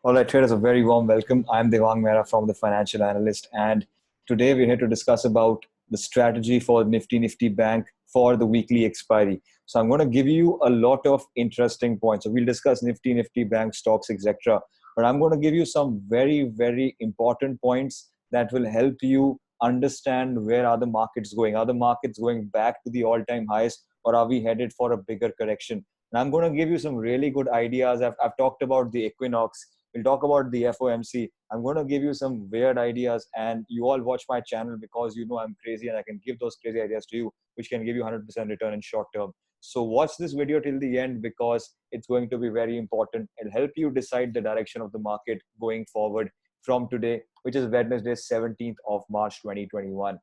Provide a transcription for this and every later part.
All right, traders, a very warm welcome. I'm Devang Mehra from the Financial Analyst, and today we're here to discuss about the strategy for Nifty Bank for the weekly expiry. So I'm going to give you a lot of interesting points. So we'll discuss Nifty Bank stocks, etc. But I'm going to give you some very important points that will help you understand where are the markets going. Are the markets going back to the all-time highs, or are we headed for a bigger correction? And I'm going to give you some really good ideas. I've talked about the equinox. We'll talk about the FOMC. I'm going to give you some weird ideas, and you all watch my channel because you know I'm crazy and I can give those crazy ideas to you, which can give you 100% return in short term. So watch this video till the end because it's going to be very important. It'll help you decide the direction of the market going forward from today, which is Wednesday, 17th of March, 2021.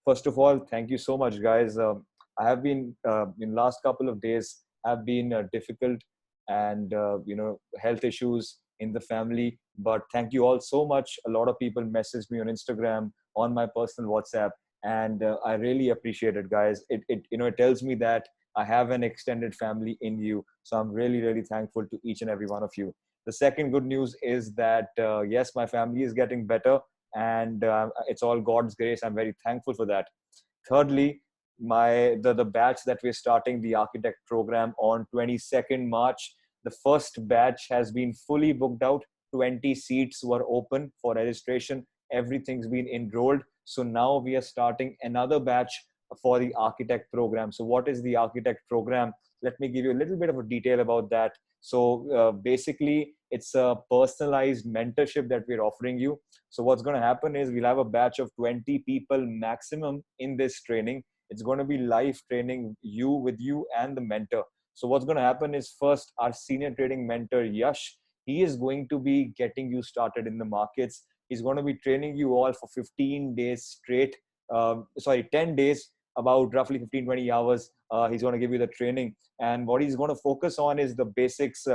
First of all, thank you so much, guys. I have been in last couple of days have been difficult and health issues in the family. But thank you all so much. A lot of people messaged me on Instagram, on my personal WhatsApp, and I really appreciate it, guys. It tells me that I have an extended family in you. So I'm really thankful to each and every one of you. The second good news is that yes, my family is getting better, and it's all God's grace. I'm very thankful for that. Thirdly, the batch that we're starting the architect program on 22nd March, the first batch has been fully booked out. 20 seats were open for registration. Everything's been enrolled. So now we are starting another batch for the architect program. So what is the architect program? Let me give you a little bit of a detail about that. So basically, it's a personalized mentorship that we're offering you. So what's going to happen is we'll have a batch of 20 people maximum in this training. It's going to be live training with you and the mentor. So what's going to happen is first our senior trading mentor, Yash, he is going to be getting you started in the markets. He's going to be training you all for 15 days straight. 10 days, about roughly 15-20 hours. He's going to give you the training. And what he's going to focus on is the basics,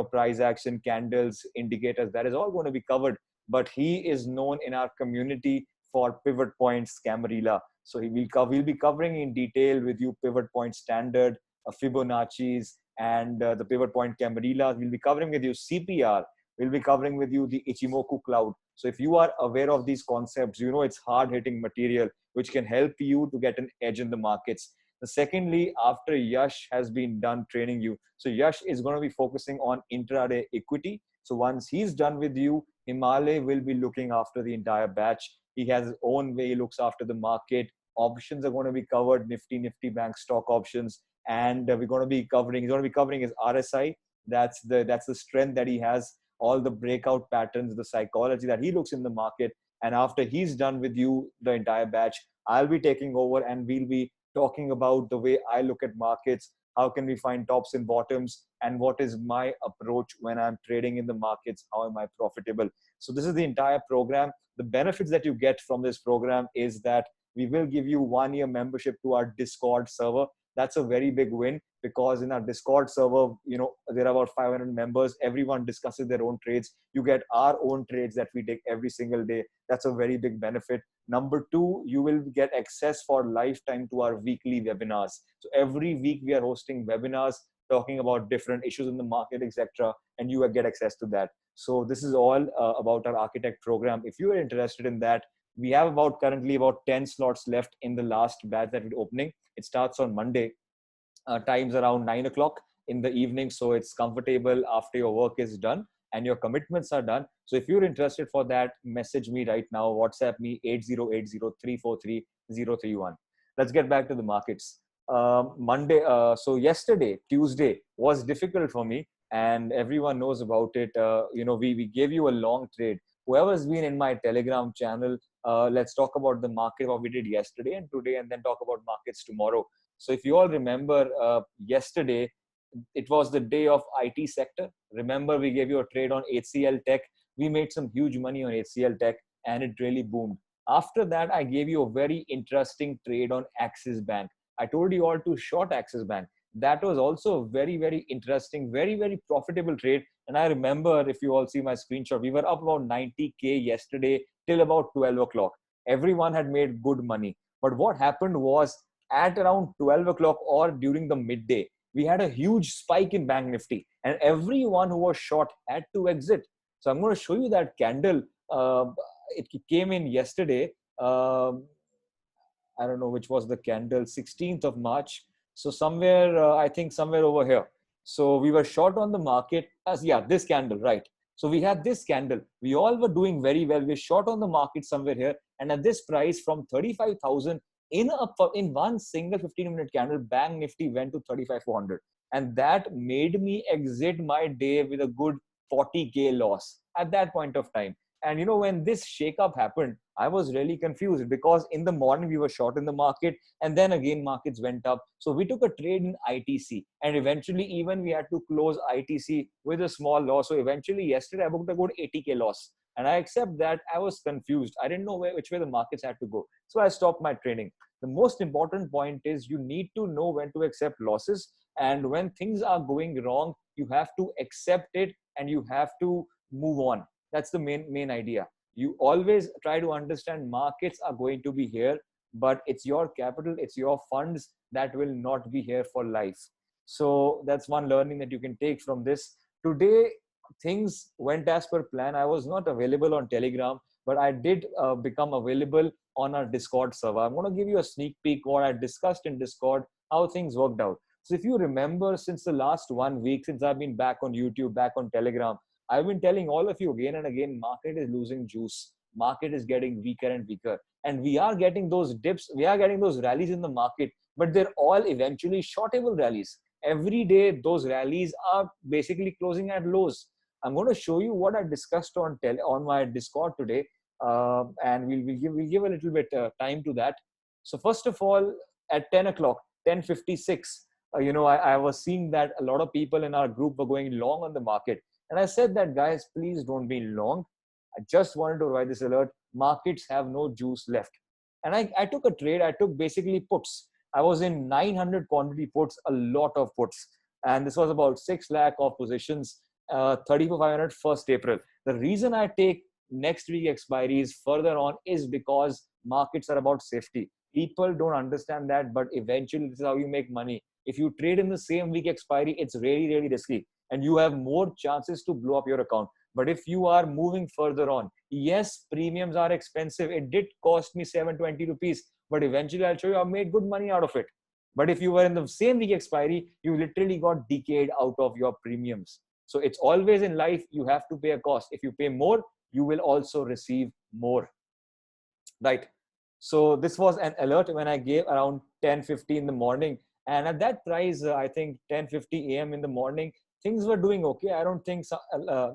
price action, candles, indicators. That is all going to be covered. But he is known in our community for pivot points, Camarilla. So we'll be covering in detail with you pivot point standard, Fibonacci's, and the pivot point Camarilla. We'll be covering with you CPR. We'll be covering with you the Ichimoku cloud. So if you are aware of these concepts, you know it's hard-hitting material which can help you to get an edge in the markets. Secondly, after Yash has been done training you, so Yash is going to be focusing on intraday equity. So once he's done with you, Himalay will be looking after the entire batch. He has his own way he looks after the market. Options are going to be covered, Nifty Bank stock options, and he's going to be covering his RSI. That's the strength that he has, all the breakout patterns, the psychology that he looks in the market. And after he's done with you, the entire batch, I'll be taking over and we'll be talking about the way I look at markets. How can we find tops and bottoms? And what is my approach when I'm trading in the markets? How am I profitable? So this is the entire program. The benefits that you get from this program is that we will give you 1-year membership to our Discord server. That's a very big win because in our Discord server, there are about 500 members. Everyone discusses their own trades. You get our own trades that we take every single day. That's a very big benefit. Number two, you will get access for lifetime to our weekly webinars. So every week we are hosting webinars talking about different issues in the market, etc. And you will get access to that. So this is all about our architect program. If you are interested in that, we have currently about 10 slots left in the last batch that we're opening. It starts on Monday, times around 9 o'clock in the evening. So it's comfortable after your work is done and your commitments are done. So if you're interested for that, message me right now. WhatsApp me 8080343031. Let's get back to the markets. Yesterday, Tuesday, was difficult for me, and everyone knows about it. We gave you a long trade. Whoever's been in my Telegram channel, let's talk about the market, what we did yesterday and today, and then talk about markets tomorrow. So if you all remember, yesterday, it was the day of IT sector. Remember, we gave you a trade on HCL Tech. We made some huge money on HCL Tech and it really boomed. After that, I gave you a very interesting trade on Axis Bank. I told you all to short Axis Bank. That was also a very interesting, very profitable trade. And I remember, if you all see my screenshot, we were up about 90K yesterday till about 12 o'clock. Everyone had made good money. But what happened was at around 12 o'clock or during the midday, we had a huge spike in Bank Nifty and everyone who was short had to exit. So I'm going to show you that candle. It came in yesterday. I don't know which was the candle, 16th of March. So somewhere, I think somewhere over here. So we were short on the market as, yeah, this candle, right? So we had this candle. We all were doing very well. We're short on the market somewhere here. And at this price from 35,000 in one single 15-minute candle, Bank Nifty went to 35,400. And that made me exit my day with a good 40K loss at that point of time. And you know, when this shake-up happened, I was really confused because in the morning we were short in the market and then again markets went up. So we took a trade in ITC and eventually even we had to close ITC with a small loss. So eventually yesterday I booked a good 80K loss. And I accept that I was confused. I didn't know which way the markets had to go. So I stopped my trading. The most important point is you need to know when to accept losses. And when things are going wrong, you have to accept it and you have to move on. That's the main idea. You always try to understand markets are going to be here, but it's your capital, it's your funds that will not be here for life. So that's one learning that you can take from this. Today, things went as per plan. I was not available on Telegram, but I did become available on our Discord server. I'm going to give you a sneak peek what I discussed in Discord, how things worked out. So if you remember, since the last 1 week, since I've been back on YouTube, back on Telegram, I've been telling all of you again and again, market is losing juice. Market is getting weaker and weaker. And we are getting those dips. We are getting those rallies in the market, but they're all eventually shortable rallies. Every day, those rallies are basically closing at lows. I'm going to show you what I discussed on my Discord today. And we'll give a little bit time to that. So first of all, at 10 o'clock, 10:56, I was seeing that a lot of people in our group were going long on the market. And I said that, guys, please don't be long. I just wanted to provide this alert. Markets have no juice left. And I took a trade. I took basically puts. I was in 900 quantity puts, a lot of puts. And this was about 6 lakh of positions, 34,500 1st April. The reason I take next week expiries further on is because markets are about safety. People don't understand that, but eventually this is how you make money. If you trade in the same week expiry, it's really, really risky. And you have more chances to blow up your account. But if you are moving further on, yes, premiums are expensive. It did cost me 720 rupees, but eventually I'll show you I made good money out of it. But if you were in the same week expiry, you literally got decayed out of your premiums. So it's always in life, you have to pay a cost. If you pay more, you will also receive more, right? So this was an alert when I gave around 10:50 in the morning. And at that price, I think 10:50 a.m. in the morning, things were doing okay. I don't think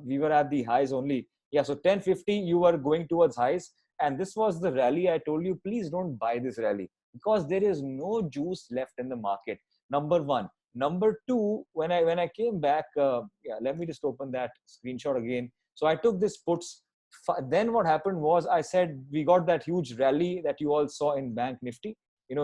we were at the highs only. Yeah, so 10:50, you were going towards highs. And this was the rally. I told you, please don't buy this rally because there is no juice left in the market. Number one. Number two, when I came back, let me just open that screenshot again. So I took this puts. Then what happened was I said, we got that huge rally that you all saw in Bank Nifty.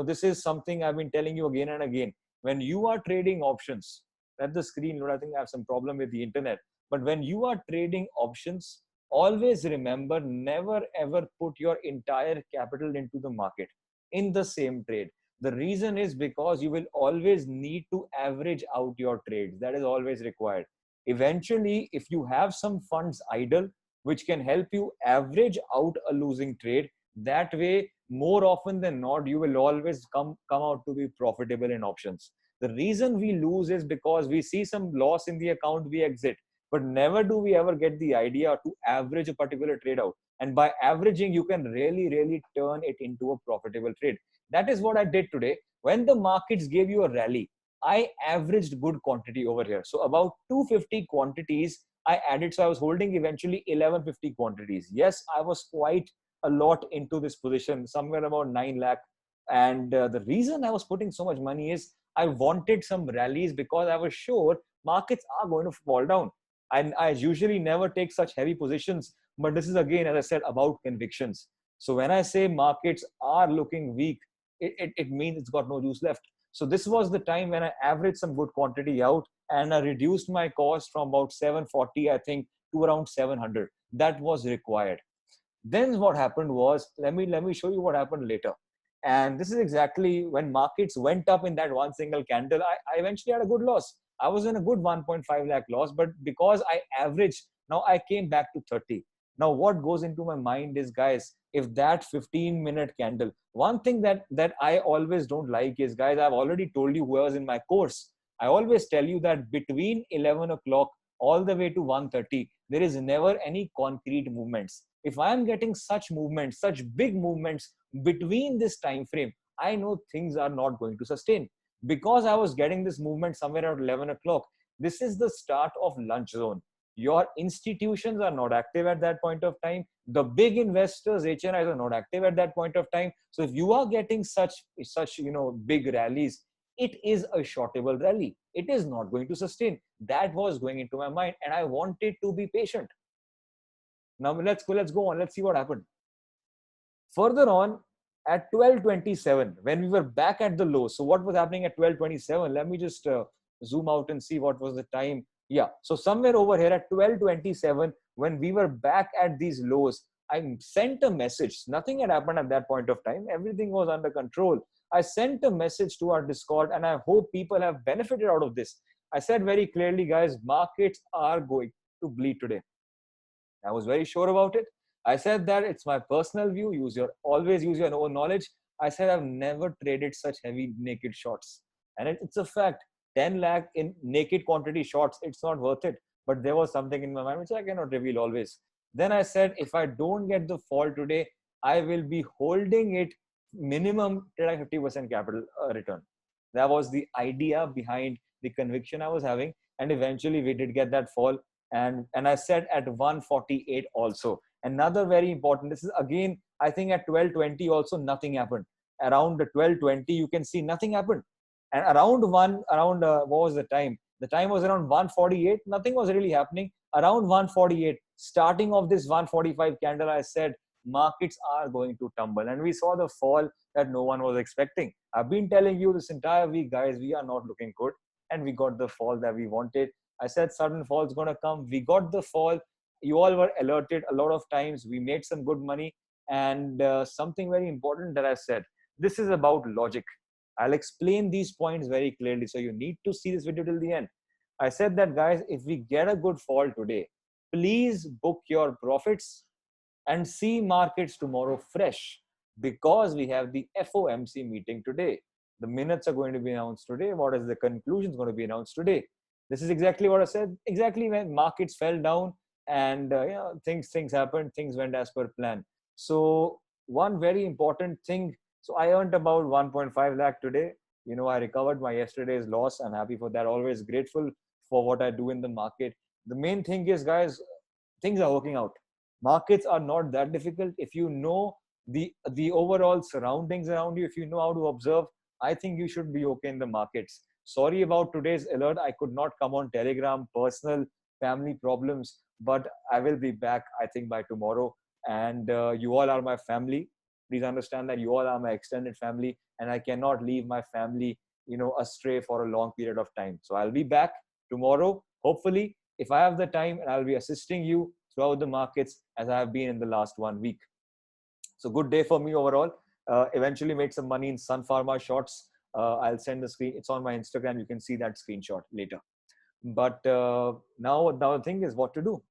This is something I've been telling you again and again. When you are trading options, let the screen load. I think I have some problem with the internet. But when you are trading options, always remember, never ever put your entire capital into the market in the same trade. The reason is because you will always need to average out your trades. That is always required. Eventually, if you have some funds idle, which can help you average out a losing trade, that way, more often than not, you will always come out to be profitable in options. The reason we lose is because we see some loss in the account, we exit. But never do we ever get the idea to average a particular trade out. And by averaging, you can really, really turn it into a profitable trade. That is what I did today. When the markets gave you a rally, I averaged good quantity over here. So about 250 quantities I added. So I was holding eventually 1150 quantities. Yes, I was quite a lot into this position, somewhere about 9 lakh. And the reason I was putting so much money is I wanted some rallies because I was sure markets are going to fall down. And I usually never take such heavy positions. But this is again, as I said, about convictions. So when I say markets are looking weak, it means it's got no juice left. So this was the time when I averaged some good quantity out and I reduced my cost from about 740, I think, to around 700. That was required. Then what happened was, let me show you what happened later. And this is exactly when markets went up in that one single candle, I eventually had a good loss. I was in a good 1.5 lakh loss, but because I averaged Now I came back to 30. Now what goes into my mind is, guys, if that 15-minute candle, one thing that I always don't like is, guys, I've already told you who was in my course. I always tell you that between 11 o'clock all the way to 1:30, there is never any concrete movements. If I am getting such movements, such big movements between this time frame, I know things are not going to sustain. Because I was getting this movement somewhere at 11 o'clock, this is the start of lunch zone. Your institutions are not active at that point of time. The big investors, HNIs, are not active at that point of time. So if you are getting such big rallies, it is a shortable rally. It is not going to sustain. That was going into my mind, and I wanted to be patient. Now let's go on. Let's see what happened. Further on, at 12:27, when we were back at the low. So what was happening at 12:27? Let me just zoom out and see what was the time. Yeah, so somewhere over here at 12:27, when we were back at these lows, I sent a message. Nothing had happened at that point of time. Everything was under control. I sent a message to our Discord, and I hope people have benefited out of this. I said very clearly, guys, markets are going to bleed today. I was very sure about it. I said that it's my personal view. Always use your own knowledge. I said I've never traded such heavy naked shorts, and it's a fact. 10 lakh in naked quantity shorts, it's not worth it. But there was something in my mind which I cannot reveal always. Then I said, if I don't get the fall today, I will be holding it minimum 50% capital return. That was the idea behind the conviction I was having, and eventually we did get that fall. And I said at 148 also. Another very important, this is again, I think at 12:20 also nothing happened. Around 12:20 you can see nothing happened. And what was the time? The time was around 148. Nothing was really happening. Around 148, starting of this 145 candle, I said markets are going to tumble, and we saw the fall that no one was expecting. I've been telling you this entire week, guys, we are not looking good, and we got the fall that we wanted. I said sudden fall is going to come. We got the fall. You all were alerted a lot of times. We made some good money. And something very important that I said, this is about logic. I'll explain these points very clearly. So you need to see this video till the end. I said that, guys, if we get a good fall today, please book your profits and see markets tomorrow fresh, because we have the FOMC meeting today. The minutes are going to be announced today. What is the conclusions going to be announced today? This is exactly what I said. Exactly when markets fell down and things happened, things went as per plan. So one very important thing. So I earned about 1.5 lakh today. I recovered my yesterday's loss. I'm happy for that. Always grateful for what I do in the market. The main thing is, guys, things are working out. Markets are not that difficult. If you know the overall surroundings around you, if you know how to observe, I think you should be okay in the markets. Sorry about today's alert. I could not come on Telegram, personal family problems, but I will be back, I think, by tomorrow. And you all are my family. Please understand that you all are my extended family, and I cannot leave my family, astray for a long period of time. So I'll be back tomorrow, hopefully, if I have the time, and I'll be assisting you throughout the markets as I have been in the last 1 week. So good day for me overall. Eventually made some money in Sun Pharma shorts. I'll send the screen. It's on my Instagram. You can see that screenshot later. But now the thing is what to do.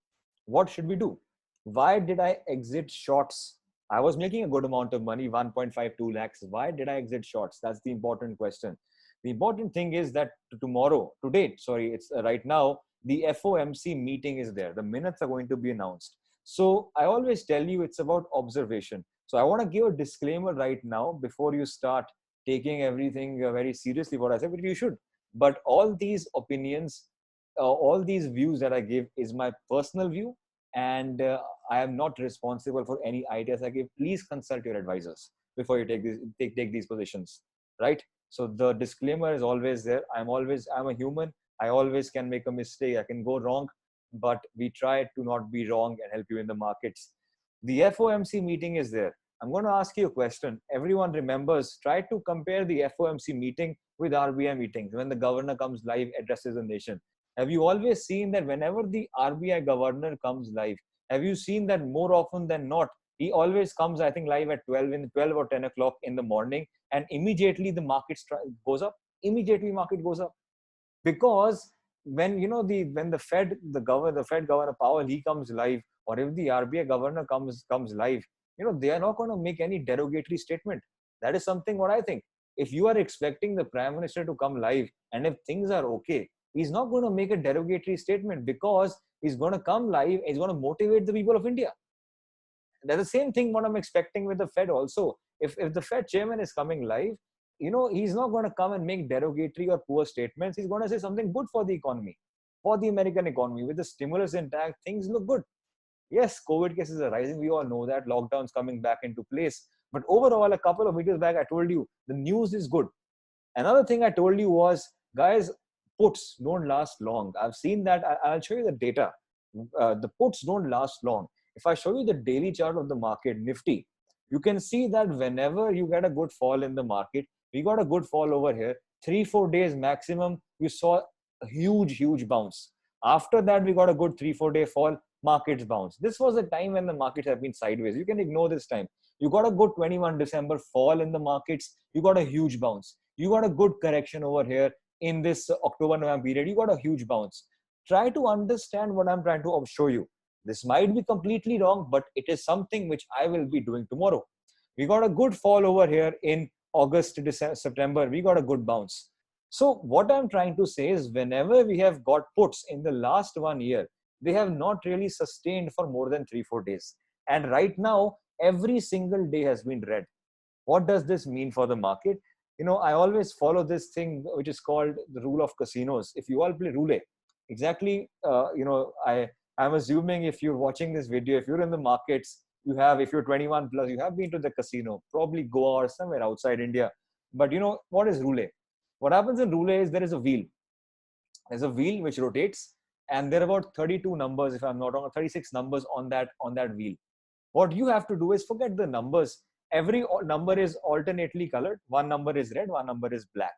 What should we do? Why did I exit shorts? I was making a good amount of money, 1.52 lakhs. Why did I exit shorts? That's the important question. The important thing is that it's right now, the FOMC meeting is there. The minutes are going to be announced. So I always tell you it's about observation. So I want to give a disclaimer right now before you start taking everything very seriously, what I say, but you should. But all these opinions, all these views that I give is my personal view, and I am not responsible for any ideas I give. Please consult your advisors before you take these positions, right? So the disclaimer is always there. I'm a human. I always can make a mistake. I can go wrong, but we try to not be wrong and help you in the markets. The FOMC meeting is there. I'm going to ask you a question. Everyone remembers, try to compare the FOMC meeting with RBI meetings when the governor comes live, addresses the nation. Have you always seen that whenever the RBI governor comes live, have you seen that more often than not, he always comes, I think, live at 12 or 10 o'clock in the morning, and immediately the market goes up. Immediately market goes up. Because when when the Fed Governor Powell, he comes live, or if the RBI governor comes live, they are not going to make any derogatory statement. That is something what I think. If you are expecting the prime minister to come live, and if things are okay, he's not going to make a derogatory statement, because he's going to come live, he's going to motivate the people of India. That's the same thing what I'm expecting with the Fed also. If the Fed chairman is coming live, he's not going to come and make derogatory or poor statements. He's going to say something good for the economy, for the American economy. With the stimulus intact, things look good. Yes, COVID cases are rising. We all know that. Lockdown's coming back into place. But overall, a couple of videos back, I told you the news is good. Another thing I told you was, guys, puts don't last long. I've seen that. I'll show you the data. The puts don't last long. If I show you the daily chart of the market, Nifty, you can see that whenever you get a good fall in the market, we got a good fall over here. 3-4 days maximum, you saw a huge bounce. After that, we got a good 3-4 day fall, markets bounce. This was the time when the markets have been sideways. You can ignore this time. You got a good 21 December fall in the markets. You got a huge bounce. You got a good correction over here in this October-November period. You got a huge bounce. Try to understand what I'm trying to show you. This might be completely wrong, but it is something which I will be doing tomorrow. We got a good fall over here in August to December, September. We got a good bounce. So what I'm trying to say is, whenever we have got puts in the last 1 year, they have not really sustained for more than 3-4 days. And right now, every single day has been red. What does this mean for the market? I always follow this thing which is called the rule of casinos. If you all play roulette, exactly, I'm assuming if you're watching this video, if you're in the markets, if you're 21 plus, you have been to the casino, probably Goa or somewhere outside India. But what is roulette? What happens in roulette is there is a wheel. There's a wheel which rotates, and there are about 32 numbers, if I'm not wrong, 36 numbers on that wheel. What you have to do is forget the numbers. Every number is alternately colored. One number is red, one number is black.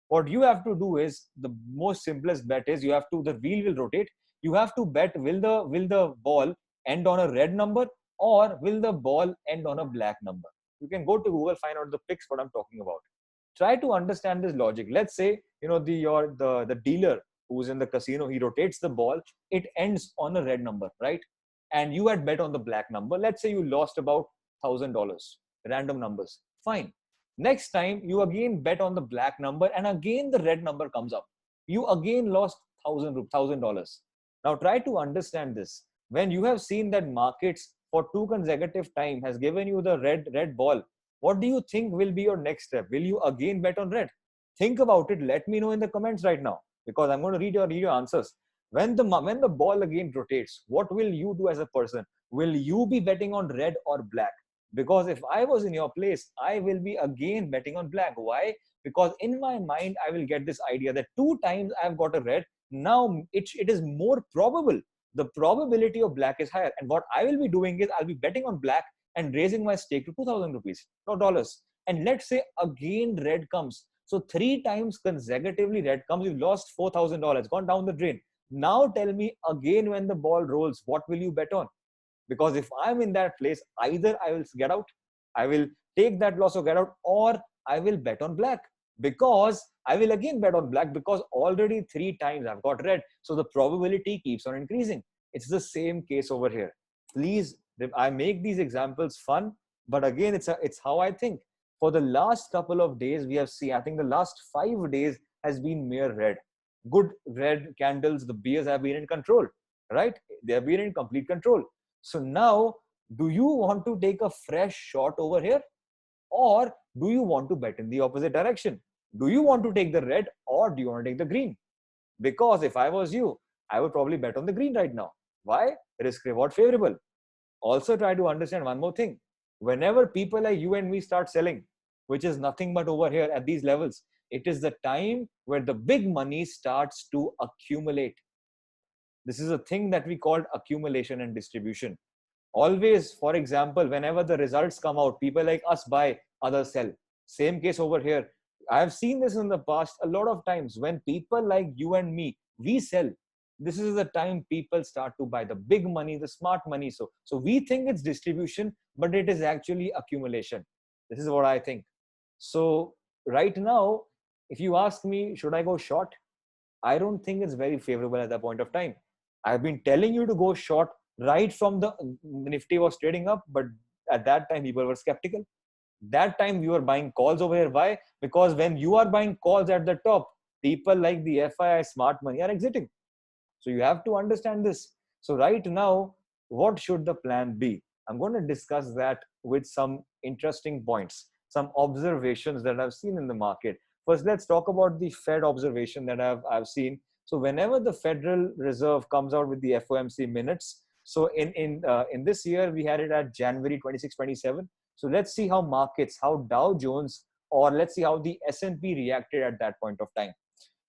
What you have to do is, the most simplest bet is, the wheel will rotate. You have to bet, will the ball end on a red number, or will the ball end on a black number? You can go to Google, find out the pics what I'm talking about. Try to understand this logic. Let's say, the dealer who's in the casino, he rotates the ball, it ends on a red number, right? And you had bet on the black number. Let's say you lost about $1,000, random numbers. Fine. Next time you again bet on the black number, and again the red number comes up. You again lost $1,000. Now try to understand this. When you have seen that markets for 2 consecutive time has given you the red ball, what do you think will be your next step? Will you again bet on red? Think about it. Let me know in the comments right now, because I'm going to read your answers. When the ball again rotates, what will you do as a person? Will you be betting on red or black? Because if I was in your place, I will be again betting on black. Why? Because in my mind, I will get this idea that 2 times I've got a red. Now it is more probable. The probability of black is higher. And what I will be doing is, I'll be betting on black and raising my stake to 2,000 rupees, no dollars. And let's say again red comes. So 3 times consecutively red comes. You've lost $4,000, gone down the drain. Now tell me again, when the ball rolls, what will you bet on? Because if I'm in that place, either I will get out, I will take that loss or get out, or I will bet on black, because I will again bet on black, because already 3 times I've got red. So the probability keeps on increasing. It's the same case over here. Please, I make these examples fun, but again, it's how I think. For the last couple of days, we have seen, I think the last 5 days has been mere red. Good red candles, the bears have been in control, right? They have been in complete control. So now, do you want to take a fresh shot over here, or do you want to bet in the opposite direction? Do you want to take the red, or do you want to take the green? Because if I was you, I would probably bet on the green right now. Why? Risk reward favorable. Also try to understand one more thing. Whenever people like you and me start selling, which is nothing but over here at these levels, it is the time where the big money starts to accumulate. This is a thing that we call accumulation and distribution. Always, for example, whenever the results come out, people like us buy, others sell. Same case over here. I have seen this in the past a lot of times. When people like you and me, we sell, this is the time people start to buy the big money, the smart money. So we think it's distribution, but it is actually accumulation. This is what I think. So right now, if you ask me, should I go short? I don't think it's very favorable at that point of time. I've been telling you to go short right from the Nifty was trading up, but at that time people were skeptical. That time we were buying calls over here. Why? Because when you are buying calls at the top, people like the FII smart money are exiting. So you have to understand this. So right now, what should the plan be? I'm going to discuss that with some interesting points, some observations that I've seen in the market. First, let's talk about the Fed observation that I've seen. So whenever the Federal Reserve comes out with the FOMC minutes, so in this year we had it at January 26, 27. So let's see how markets, how Dow Jones, or let's see how the S&P reacted at that point of time.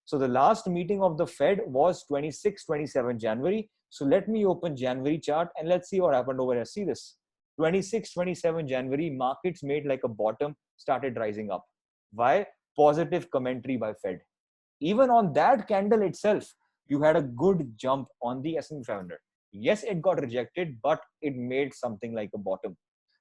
So the last meeting of the Fed was 26, 27 January. So let me open January chart and let's see what happened over here. See this. 26, 27 January, markets made like a bottom, started rising up. Why? Positive commentary by Fed. Even on that candle itself, you had a good jump on the S&P 500. Yes, it got rejected, but it made something like a bottom.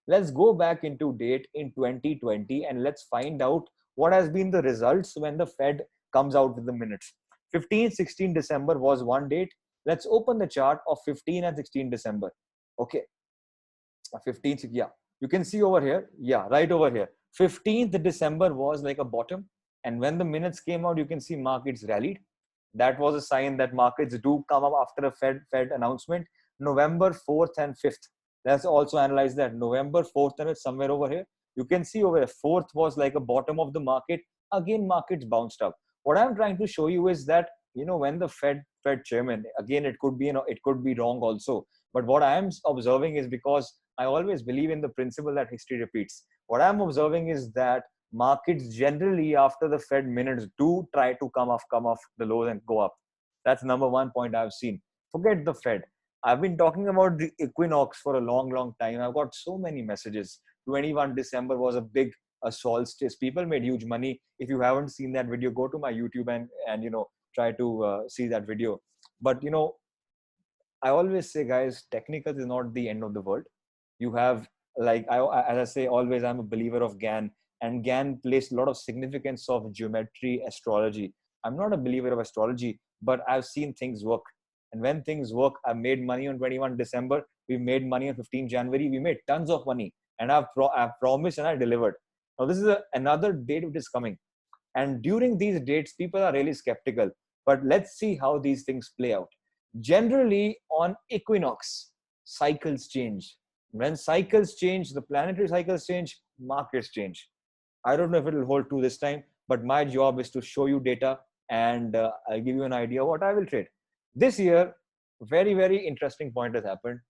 Let's go back into date in 2020 and let's find out what has been the results when the Fed comes out with the minutes. 15, 16 December was one date. Let's open the chart of 15 and 16 December. Okay, 15th, yeah. You can see over here, yeah, right over here. 15th December was like a bottom. And when the minutes came out, you can see markets rallied. That was a sign that markets do come up after a Fed announcement. November 4th and 5th. Let's also analyze that. November 4th and it's somewhere over here. You can see over here, 4th was like a bottom of the market. Again, markets bounced up. What I'm trying to show you is that, when the Fed chairman, again, it could be, it could be wrong also. But what I am observing is, because I always believe in the principle that history repeats. What I'm observing is that markets generally after the Fed minutes do try to come off the lows and go up. That's number one point I've seen. Forget the Fed. I've been talking about the equinox for a long time. I've got so many messages. 21 December was a big solstice. People made huge money. If you haven't seen that video, go to my YouTube and try to see that video. But I always say, guys, technical is not the end of the world. You have, like, as I say always, I'm a believer of Gann, and Gann placed a lot of significance of geometry, astrology. I'm not a believer of astrology, but I've seen things work. And when things work, I've made money on 21 December. We made money on 15 January. We made tons of money. And I've promised and I delivered. Now, this is another date which is coming. And during these dates, people are really skeptical. But let's see how these things play out. Generally, on equinox, cycles change. When cycles change, the planetary cycles change, markets change. I don't know if it will hold true this time, but my job is to show you data and I'll give you an idea what I will trade. This year, very, very interesting point has happened.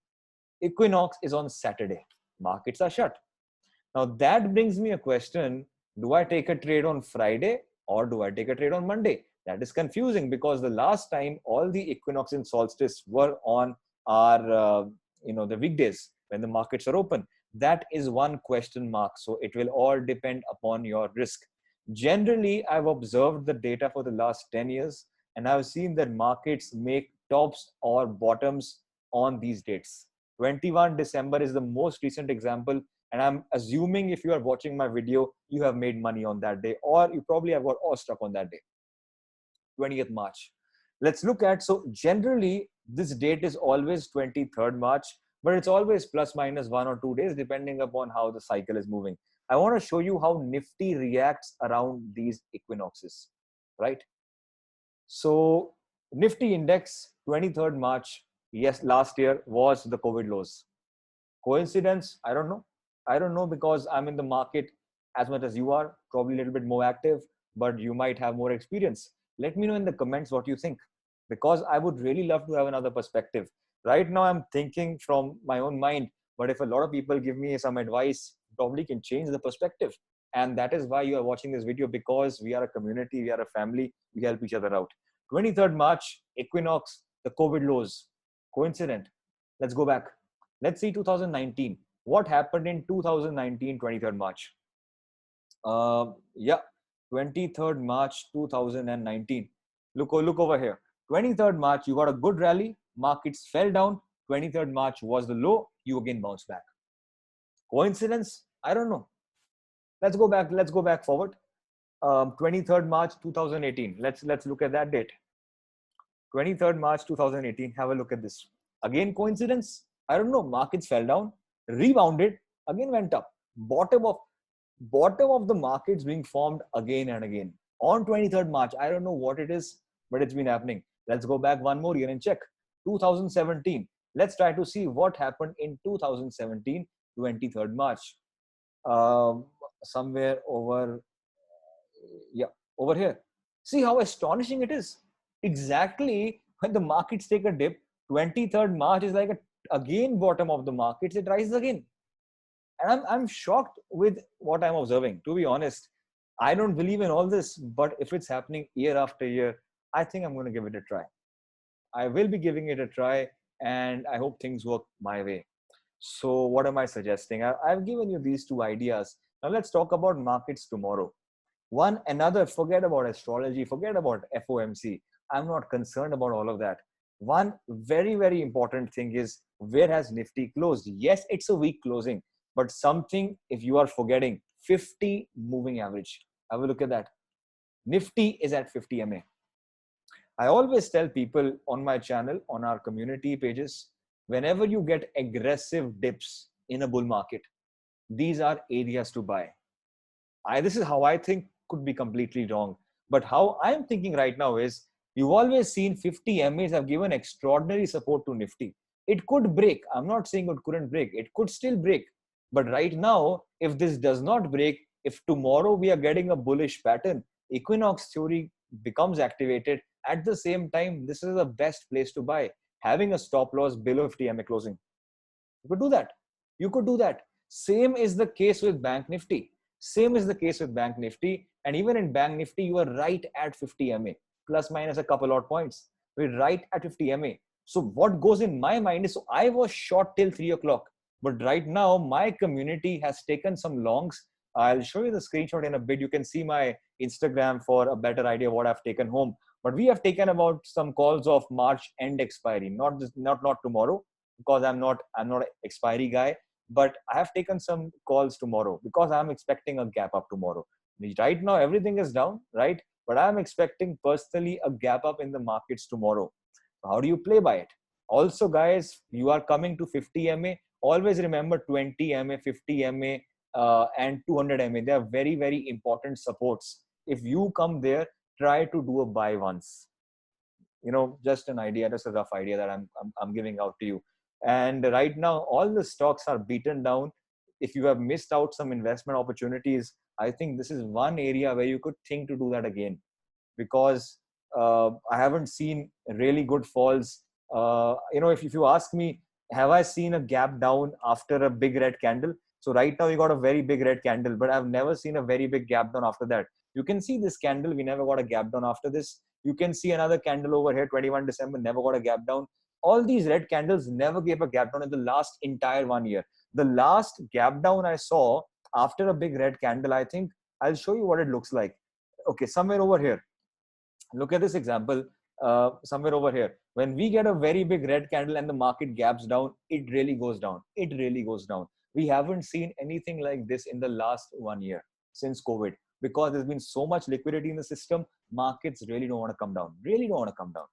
Equinox is on Saturday. Markets are shut. Now that brings me a question. Do I take a trade on Friday or do I take a trade on Monday? That is confusing because the last time all the equinox and solstice were on our, the weekdays when the markets are open. That is one question mark. So it will all depend upon your risk. Generally, I've observed the data for the last 10 years and I've seen that markets make tops or bottoms on these dates. 21 December is the most recent example. And I'm assuming if you are watching my video, you have made money on that day, or you probably have got awestruck on that day. 20th March. Let's look at, so generally this date is always 23rd March, but it's always plus minus 1 or 2 days depending upon how the cycle is moving. I want to show you how Nifty reacts around these equinoxes, right? So Nifty index 23rd March, yes, last year was the COVID lows. Coincidence? I don't know. I don't know because I'm in the market as much as you are, probably a little bit more active, but you might have more experience. Let me know in the comments what you think, because I would really love to have another perspective. Right now, I'm thinking from my own mind, but if a lot of people give me some advice, probably can change the perspective. And that is why you are watching this video, because we are a community, we are a family, we help each other out. 23rd March, equinox, the COVID lows. Coincident? Let's go back. Let's see 2019. What happened in 2019, 23rd March? Yeah, 23rd March 2019. Look over here. 23rd March, you got a good rally. Markets fell down. 23rd March was the low. You again bounced back. Coincidence? I don't know. Let's go back. Let's go back forward. 23rd March 2018. Let's look at that date. 23rd March 2018. Have a look at this. Again, coincidence? I don't know. Markets fell down, rebounded, again went up. Bottom of the markets being formed again and again on 23rd March. I don't know what it is, but it's been happening. Let's go back one more year and check. 2017. Let's try to see what happened in 2017, 23rd March. Somewhere over, yeah, over here. See how astonishing it is. Exactly when the markets take a dip, 23rd March is like again bottom of the markets, it rises again. And I'm shocked with what I'm observing, to be honest. I don't believe in all this, but if it's happening year after year, I think I'm going to give it a try. I will be giving it a try, and I hope things work my way. So, what am I suggesting? I've given you these two ideas. Now, let's talk about markets tomorrow. One another, forget about astrology, forget about FOMC. I'm not concerned about all of that. One very, very important thing is, where has Nifty closed? Yes, it's a weak closing, but something, if you are forgetting, 50 moving average. Have a look at that. Nifty is at 50 MA. I always tell people on my channel, on our community pages, whenever you get aggressive dips in a bull market, these are areas to buy. This is how I think, could be completely wrong. But how I'm thinking right now is, you've always seen 50 MAs have given extraordinary support to Nifty. It could break. I'm not saying it couldn't break. It could still break. But right now, if this does not break, if tomorrow we are getting a bullish pattern, Equinox theory becomes activated. At the same time, this is the best place to buy, having a stop loss below 50 MA closing. You could do that. You could do that. Same is the case with Bank Nifty. Same is the case with Bank Nifty. And even in Bank Nifty, you are right at 50 MA, plus minus a couple odd points. We're right at 50 MA. So what goes in my mind is, so I was short till 3 o'clock. But right now, my community has taken some longs. I'll show you the screenshot in a bit. You can see my Instagram for a better idea of what I've taken home. But we have taken about some calls of March end expiry, not tomorrow, because I'm not an expiry guy. But I have taken some calls tomorrow because I'm expecting a gap up tomorrow. Right now, everything is down, right? But I'm expecting personally a gap up in the markets tomorrow. How do you play by it? Also, guys, you are coming to 50 MA. Always remember 20 MA, 50 MA, and 200 MA. They are very, very important supports. If you come there, try to do a buy once. Just an idea, just a rough idea that I'm giving out to you. And right now, all the stocks are beaten down. If you have missed out some investment opportunities, I think this is one area where you could think to do that again, because I haven't seen really good falls. If you ask me, have I seen a gap down after a big red candle? So right now you got a very big red candle, but I've never seen a very big gap down after that. You can see this candle, we never got a gap down after this. You can see another candle over here, 21 December, never got a gap down. All these red candles never gave a gap down in the last entire 1 year. The last gap down I saw after a big red candle, I think I'll show you what it looks like. Okay, somewhere over here. Look at this example, somewhere over here. When we get a very big red candle and the market gaps down, it really goes down. It really goes down. We haven't seen anything like this in the last 1 year since COVID, because there's been so much liquidity in the system. Markets really don't want to come down. Really don't want to come down.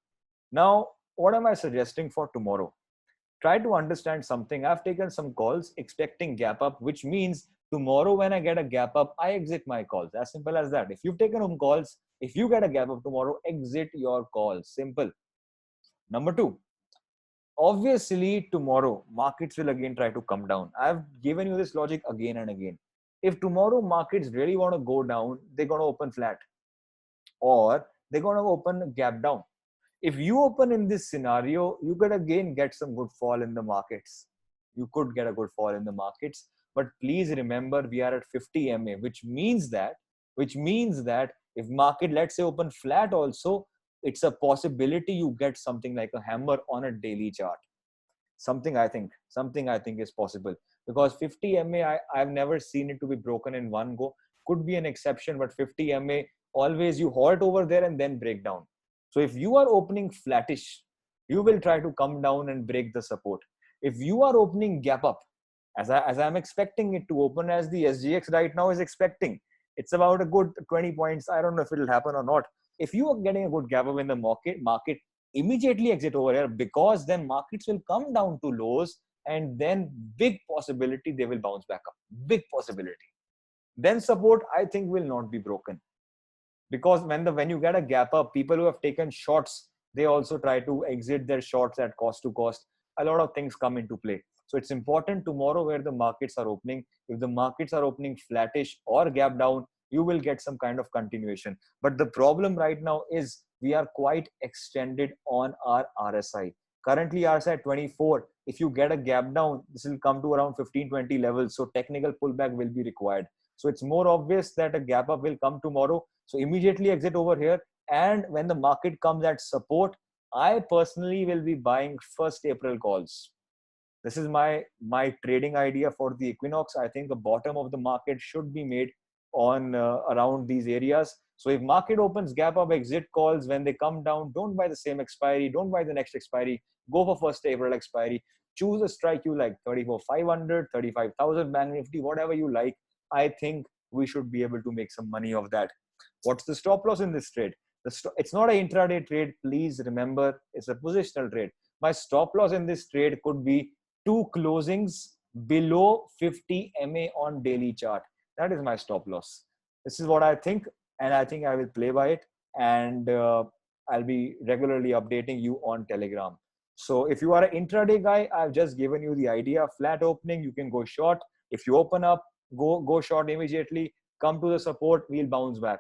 Now, what am I suggesting for tomorrow? Try to understand something. I've taken some calls expecting gap up, which means tomorrow when I get a gap up, I exit my calls. As simple as that. If you've taken home calls, if you get a gap up tomorrow, exit your calls. Simple. Number two, obviously tomorrow markets will again try to come down. I've given you this logic again and again. If tomorrow markets really want to go down, they're going to open flat, or they're going to open a gap down. If you open in this scenario, you could again get some good fall in the markets. You could get a good fall in the markets. But please remember, we are at 50 MA, which means that if market, let's say, open flat also, it's a possibility you get something like a hammer on a daily chart. Something I think is possible, because 50 MA, I've never seen it to be broken in one go. Could be an exception, but 50 MA, always you halt over there and then break down. So if you are opening flattish, you will try to come down and break the support. If you are opening gap up, as I'm expecting it to open, as the SGX right now is expecting, it's about a good 20 points. I don't know if it will happen or not. If you are getting a good gap up in the market immediately exit over here, because then markets will come down to lows, and then big possibility they will bounce back up. Big possibility. Then support, I think, will not be broken, because when you get a gap up, people who have taken shorts, they also try to exit their shorts at cost to cost. A lot of things come into play. So it's important tomorrow where the markets are opening. If the markets are opening flattish or gap down, you will get some kind of continuation. But the problem right now is we are quite extended on our RSI. Currently RSI at 24. If you get a gap down, this will come to around 15-20 levels. So technical pullback will be required. So it's more obvious that a gap up will come tomorrow. So immediately exit over here. And when the market comes at support, I personally will be buying 1st April calls. This is my trading idea for the equinox. I think the bottom of the market should be made on around these areas. So if market opens gap up, exit calls. When they come down, don't buy the same expiry. Don't buy the next expiry. Go for 1st April expiry. Choose a strike you like, 34,500, 35,000 Bank Nifty, whatever you like. I think we should be able to make some money of that. What's the stop loss in this trade? It's not an intraday trade. Please remember, it's a positional trade. My stop loss in this trade could be 2 closings below 50 MA on daily chart. That is my stop loss. This is what I think, and I think I will play by it. And I'll be regularly updating you on Telegram. So if you are an intraday guy, I've just given you the idea. Flat opening, you can go short. If you open up, go short immediately. Come to the support, we'll bounce back.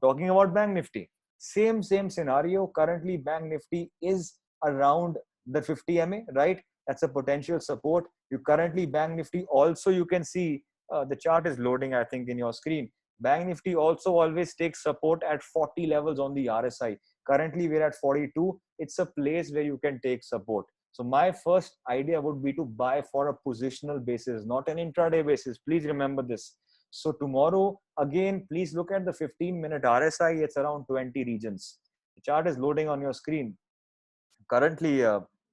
Talking about Bank Nifty, same scenario. Currently, Bank Nifty is around the 50 MA, right? That's a potential support. You currently Bank Nifty also, you can see the chart is loading, I think, in your screen. Bank Nifty also always takes support at 40 levels on the RSI. Currently, we're at 42. It's a place where you can take support. So my first idea would be to buy for a positional basis, not an intraday basis. Please remember this. So tomorrow, again, please look at the 15-minute RSI. It's around 20 regions. The chart is loading on your screen. Currently,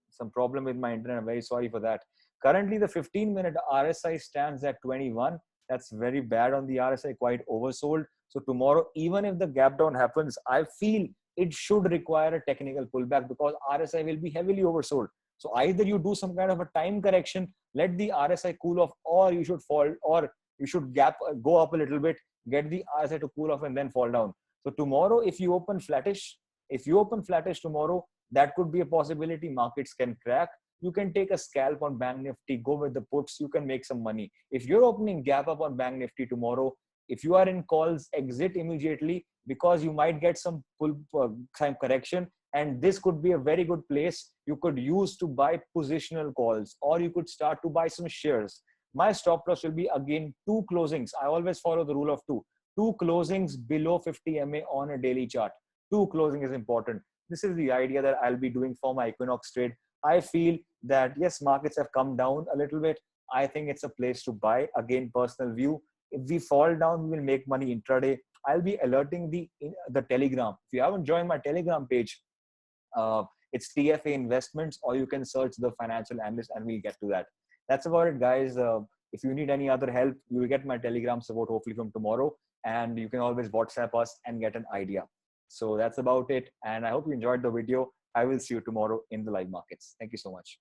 some problem with my internet. I'm very sorry for that. Currently, the 15-minute RSI stands at 21. That's very bad on the RSI, quite oversold. So tomorrow, even if the gap down happens, I feel it should require a technical pullback, because RSI will be heavily oversold. So either you do some kind of a time correction, let the RSI cool off, or you should fall, or you should go up a little bit, get the RSI to cool off, and then fall down. So tomorrow, if you open flattish tomorrow, that could be a possibility. Markets can crack. You can take a scalp on Bank Nifty, go with the puts, you can make some money. If you're opening gap up on Bank Nifty tomorrow, if you are in calls, exit immediately, because you might get some time correction. And this could be a very good place you could use to buy positional calls, or you could start to buy some shares. My stop loss will be, again, 2 closings. I always follow the rule of 2. 2 closings below 50 MA on a daily chart. 2 closing is important. This is the idea that I'll be doing for my equinox trade. I feel that, yes, markets have come down a little bit. I think it's a place to buy. Again, personal view. If we fall down, we will make money intraday. I'll be alerting the Telegram. If you haven't joined my Telegram page, it's TFA Investments, or you can search the financial analyst and we'll get to that. That's about it, guys. If you need any other help, you will get my Telegram support hopefully from tomorrow, and you can always WhatsApp us and get an idea. So that's about it. And I hope you enjoyed the video. I will see you tomorrow in the live markets. Thank you so much.